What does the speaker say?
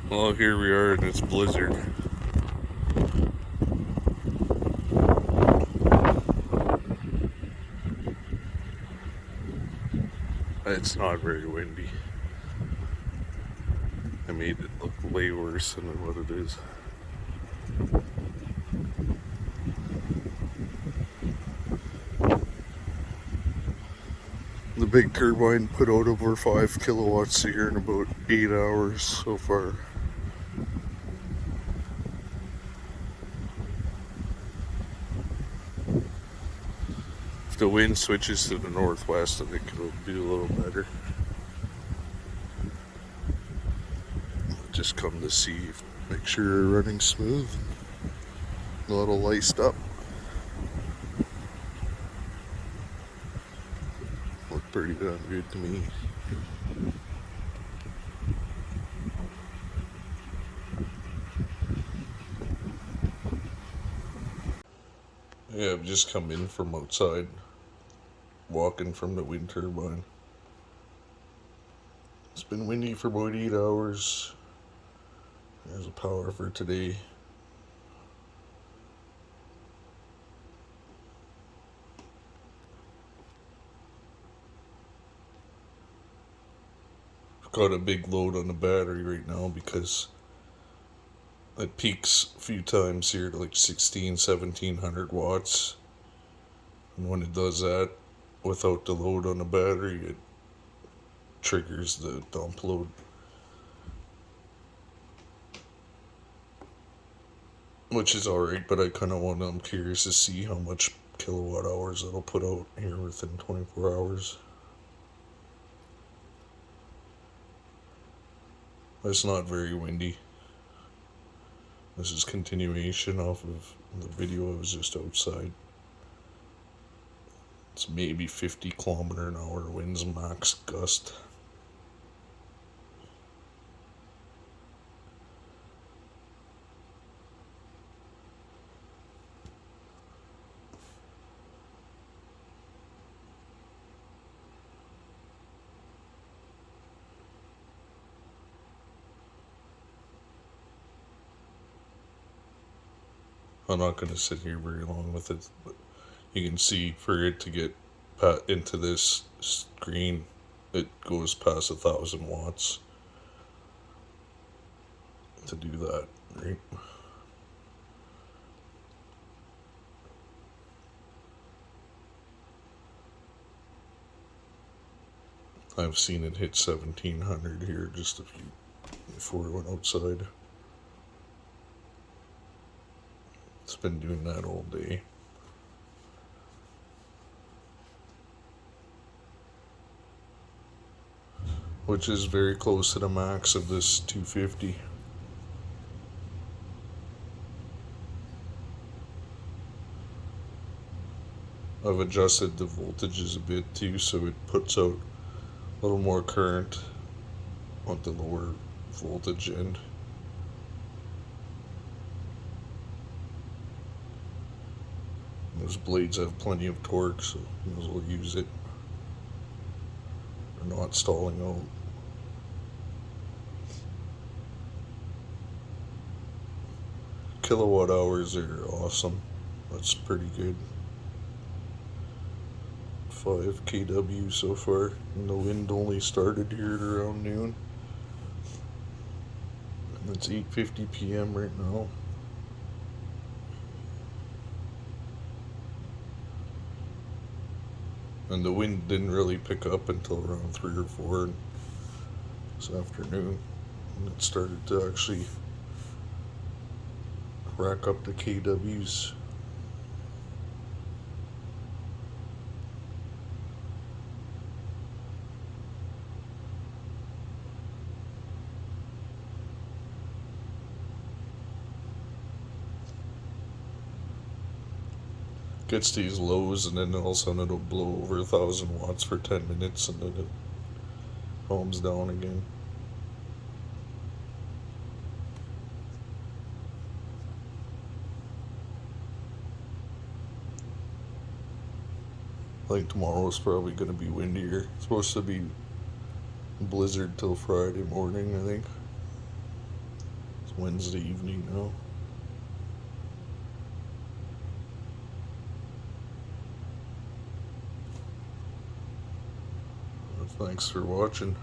Well, here we are in this blizzard. It's not very windy. I made it look way worse than what it is. The big turbine put out over 5 kilowatts a year in about 8 hours so far. If the wind switches to the northwest, I think it'll do a little better. Just come to see, make sure you're running smooth, a little laced up. Look pretty damn good to me. Yeah, I've just come in from outside, walking from the wind turbine. It's been windy for about 8 hours. There's a power for today. I've got a big load on the battery right now because it peaks a few times here to like 1700 watts. And when it does that, without the load on the battery, it triggers the dump load. Which is alright, but I'm curious to see how much kilowatt hours it'll put out here within 24 hours. It's not very windy. This is continuation off of the video. I was just outside. It's maybe 50 kilometer an hour winds max gust. I'm not going to sit here very long with it, but you can see for it to get into this screen, it goes past 1,000 watts to do that, right? I've seen it hit 1,700 here just a few before we went outside. It's been doing that all day. Which is very close to the max of this 250. I've adjusted the voltages a bit too, so it puts out a little more current on the lower voltage end. Those blades have plenty of torque, so you might as well use it. They're not stalling out. Kilowatt hours are awesome. That's pretty good. 5 kW so far, and the wind only started here at around noon. And it's 8:50 p.m. right now. And the wind didn't really pick up until around 3 or 4 this afternoon. And it started to actually rack up the kWs. Gets these lows, and then all of a sudden it'll blow over 1,000 watts for 10 minutes, and then it calms down again. I think tomorrow's probably going to be windier. It's supposed to be blizzard till Friday morning, I think. Wednesday evening now. Thanks for watching.